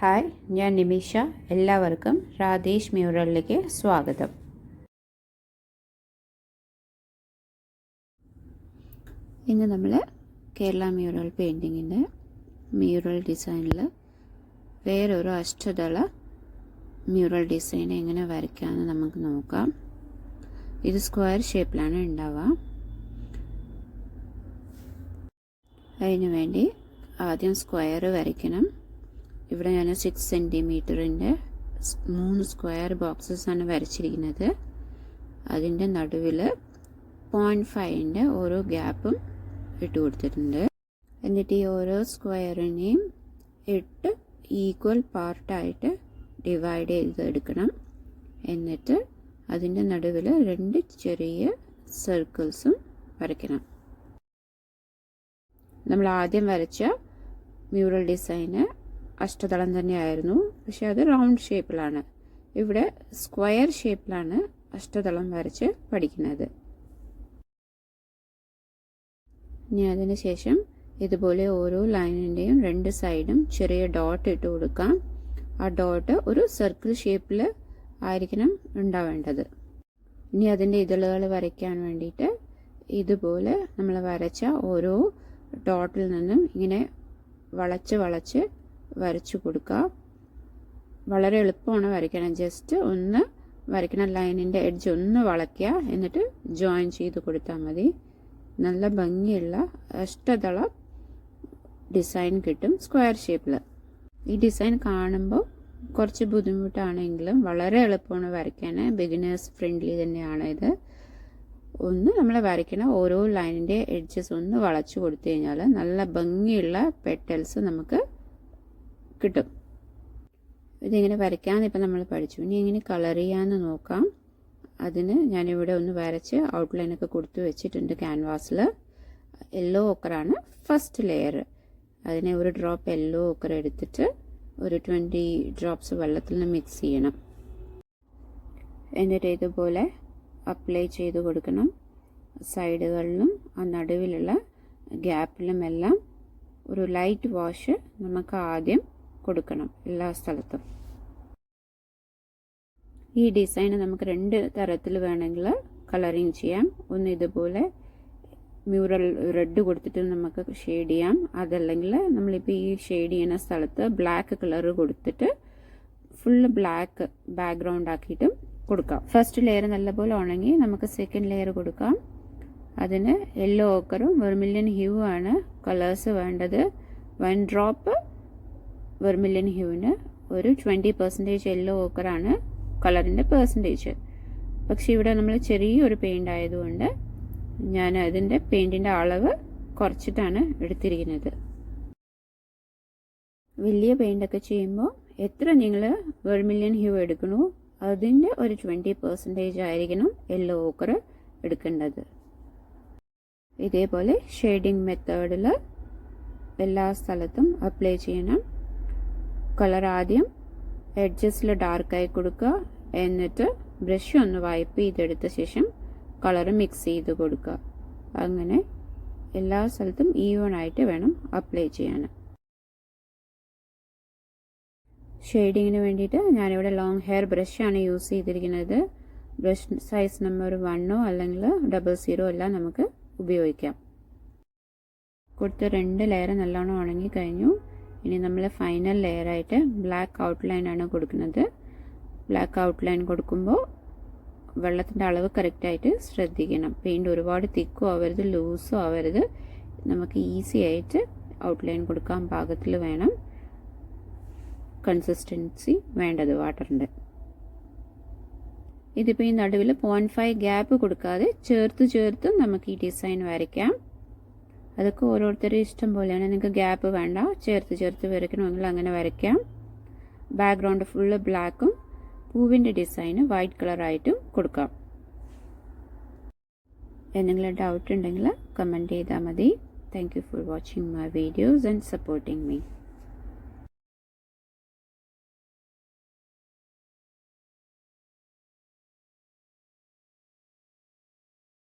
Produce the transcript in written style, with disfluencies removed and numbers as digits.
Hi, ഞാൻ നിമിഷ. എല്ലാവർക്കും രാധേഷ് മ്യൂറലിലേക്ക് സ്വാഗതം. ഇന്ന് നമ്മൾ കേരള മ്യൂറൽ പെയിൻറ്റിങ്ങിൻ്റെ മ്യൂറൽ ഡിസൈനിൽ വേറൊരു അഷ്ടദള മ്യൂറൽ ഡിസൈൻ എങ്ങനെ വരയ്ക്കാമെന്ന് നമുക്ക് നോക്കാം. ഇത് സ്ക്വയർ ഷേപ്പിലാണ് ഉണ്ടാവുക. അതിനു വേണ്ടി ആദ്യം സ്ക്വയർ വരയ്ക്കണം. ഇവിടെ ഞാൻ 6 സെൻറ്റിമീറ്ററിൻ്റെ 3 സ്ക്വയർ ബോക്സസാണ് വരച്ചിരിക്കുന്നത്. അതിൻ്റെ നടുവിൽ 0.5ൻ്റെ ഓരോ ഗ്യാപ്പും ഇട്ട് കൊടുത്തിട്ടുണ്ട്. എന്നിട്ട് ഈ ഓരോ സ്ക്വയറിനെയും 8 ഈക്വൽ പാർട്ടായിട്ട് ഡിവൈഡ് ചെയ്തെടുക്കണം. എന്നിട്ട് അതിൻ്റെ നടുവിൽ 2 ചെറിയ സർക്കിൾസും വരയ്ക്കണം. നമ്മൾ ആദ്യം വരച്ച മ്യൂറൽ ഡിസൈന് അഷ്ടദളം തന്നെയായിരുന്നു, പക്ഷെ അത് റൗണ്ട് ഷേപ്പിലാണ്. ഇവിടെ സ്ക്വയർ ഷേപ്പിലാണ് അഷ്ടദളം വരച്ച് പഠിക്കുന്നത്. ഇനി അതിന് ശേഷം ഇതുപോലെ ഓരോ ലൈനിൻ്റെയും 2 സൈഡും ചെറിയ ഡോട്ട് ഇട്ട് കൊടുക്കാം. ആ ഡോട്ട് ഒരു സർക്കിൾ ഷേപ്പിൽ ആയിരിക്കണം ഉണ്ടാവേണ്ടത്. ഇനി അതിൻ്റെ ഇതളുകൾ വരയ്ക്കാൻ വേണ്ടിയിട്ട് ഇതുപോലെ നമ്മൾ വരച്ച ഓരോ ഡോട്ടിൽ നിന്നും ഇങ്ങനെ വളച്ച് വരച്ചു കൊടുക്കുക. വളരെ എളുപ്പമാണ് വരയ്ക്കണം. ജസ്റ്റ് ഒന്ന് വരയ്ക്കണം, ലൈനിൻ്റെ എഡ്ജ് ഒന്ന് വളയ്ക്കുക, എന്നിട്ട് ജോയിൻ ചെയ്ത് കൊടുത്താൽ മതി. നല്ല ഭംഗിയുള്ള അഷ്ടദള ഡിസൈൻ കിട്ടും സ്ക്വയർ ഷേപ്പിൽ. ഈ ഡിസൈൻ കാണുമ്പോൾ കുറച്ച് ബുദ്ധിമുട്ടാണെങ്കിലും വളരെ എളുപ്പമാണ് വരയ്ക്കാൻ. ബിഗിനേഴ്സ് ഫ്രണ്ട്ലി തന്നെയാണ് ഇത്. ഒന്ന് നമ്മൾ വരയ്ക്കണം, ഓരോ ലൈനിൻ്റെ എഡ്ജസ് ഒന്ന് വളച്ചു കൊടുത്തു കഴിഞ്ഞാൽ നല്ല ഭംഗിയുള്ള പെറ്റൽസ് നമുക്ക് കിട്ടും. ഇതിങ്ങനെ വരയ്ക്കാമെന്ന് ഇപ്പം നമ്മൾ പഠിച്ചു. ഇനി എങ്ങനെ കളർ ചെയ്യാമെന്ന് നോക്കാം. അതിന് ഞാനിവിടെ ഒന്ന് വരച്ച് ഔട്ട്ലൈനൊക്കെ കൊടുത്തു വെച്ചിട്ടുണ്ട് ക്യാൻവാസിൽ. യെല്ലോ ഓക്കറാണ് ഫസ്റ്റ് ലെയർ. അതിനെ ഒരു ഡ്രോപ്പ് യെല്ലോ ഓക്കർ എടുത്തിട്ട് ഒരു 20 ഡ്രോപ്സ് വെള്ളത്തിൽ നിന്ന് മിക്സ് ചെയ്യണം. എന്നിട്ട് ഇതുപോലെ അപ്ലൈ ചെയ്ത് കൊടുക്കണം. സൈഡുകളിലും ആ നടുവിലുള്ള ഗ്യാപ്പിലുമെല്ലാം ഒരു ലൈറ്റ് വാഷ് നമുക്ക് ആദ്യം കൊടുക്കണം എല്ലാ സ്ഥലത്തും. ഈ ഡിസൈൻ നമുക്ക് 2 തരത്തിൽ വേണമെങ്കിൽ കളറിങ് ചെയ്യാം. ഒന്ന് ഇതുപോലെ മ്യൂറൽ റെഡ് കൊടുത്തിട്ട് നമുക്ക് ഷെയ്ഡ് ചെയ്യാം. അതല്ലെങ്കിൽ നമ്മളിപ്പോൾ ഈ ഷെയ്ഡ് ചെയ്യുന്ന സ്ഥലത്ത് ബ്ലാക്ക് കളർ കൊടുത്തിട്ട് ഫുള്ള് ബ്ലാക്ക് ബാക്ക്ഗ്രൗണ്ട് ആക്കിയിട്ടും കൊടുക്കാം. ഫസ്റ്റ് ലെയർ നല്ലപോലെ ഉണങ്ങി നമുക്ക് സെക്കൻഡ് ലെയർ കൊടുക്കാം. അതിന് യെല്ലോ ഓക്കറും വെർമില്യൻ ഹ്യൂ ആണ് കളേഴ്സ് വേണ്ടത്. 1 ഡ്രോപ്പ് വെർമില്യൻ ഹ്യൂവിന് ഒരു 20% യെല്ലോ ഓക്കറാണ് കളറിൻ്റെ പെർസെൻറ്റേജ്. പക്ഷെ ഇവിടെ നമ്മൾ ചെറിയൊരു പെയിൻ്റ് ആയതുകൊണ്ട് ഞാൻ അതിൻ്റെ പെയിൻറ്റിൻ്റെ അളവ് കുറച്ചിട്ടാണ് എടുത്തിരിക്കുന്നത്. വലിയ പെയിൻ്റൊക്കെ ചെയ്യുമ്പോൾ എത്ര നിങ്ങൾ വെർമില്യൻ ഹ്യൂ എടുക്കണോ അതിൻ്റെ ഒരു 20% ആയിരിക്കണം യെല്ലോ ഓക്കർ എടുക്കേണ്ടത്. ഇതേപോലെ ഷെയ്ഡിങ് മെത്തേഡിൽ എല്ലാ സ്ഥലത്തും അപ്ലൈ ചെയ്യണം. കളർ ആദ്യം എഡ്ജസിൽ ഡാർക്കായി കൊടുക്കുക. എന്നിട്ട് ബ്രഷ് ഒന്ന് വൈപ്പ് ചെയ്തെടുത്ത ശേഷം കളർ മിക്സ് ചെയ്ത് കൊടുക്കുക. അങ്ങനെ എല്ലാ സ്ഥലത്തും ഈവൺ ആയിട്ട് വേണം അപ്ലൈ ചെയ്യാൻ. ഷെയ്ഡിങ്ങിന് വേണ്ടിയിട്ട് ഞാനിവിടെ ലോങ് ഹെയർ ബ്രഷാണ് യൂസ് ചെയ്തിരിക്കുന്നത്. ബ്രഷ് സൈസ് നമ്പർ 1 അല്ലെങ്കിൽ 00 എല്ലാം നമുക്ക് ഉപയോഗിക്കാം. കൊടുത്ത 2 ലെയർ നല്ലോണം ഉണങ്ങി കഴിഞ്ഞു. ഇനി നമ്മൾ ഫൈനൽ ലെയറായിട്ട് ബ്ലാക്ക് ഔട്ട്ലൈനാണ് കൊടുക്കുന്നത്. ബ്ലാക്ക് ഔട്ട്ലൈൻ കൊടുക്കുമ്പോൾ വെള്ളത്തിൻ്റെ അളവ് കറക്റ്റായിട്ട് ശ്രദ്ധിക്കണം. പെയിൻറ്റ് ഒരുപാട് തിക്കും ആവരുത്, ലൂസും ആവരുത്. നമുക്ക് ഈസി ആയിട്ട് ഔട്ട്ലൈൻ കൊടുക്കാൻ പാകത്തിൽ വേണം കൺസിസ്റ്റൻസി വേണ്ടത് വാട്ടറിൻ്റെ. ഇതിപ്പോൾ ഈ നടുവിൽ 0.5 ഗ്യാപ്പ് കൊടുക്കാതെ ചേർത്ത് നമുക്ക് ഈ ഡിസൈൻ വരയ്ക്കാം. അതൊക്കെ ഓരോരുത്തരും ഇഷ്ടം പോലെയാണ്. നിങ്ങൾക്ക് ഗ്യാപ്പ് വേണ്ട, ചേർത്ത് വരയ്ക്കണമെങ്കിൽ അങ്ങനെ വരയ്ക്കാം. ബാക്ക്ഗ്രൗണ്ട് ഫുള്ള് ബ്ലാക്കും പൂവിൻ്റെ ഡിസൈന് വൈറ്റ് കളറായിട്ടും കൊടുക്കാം. എന്തെങ്കിലും ഡൗട്ട് ഉണ്ടെങ്കിൽ കമൻറ്റ് ചെയ്താൽ മതി. Thank you for watching my videos and supporting me.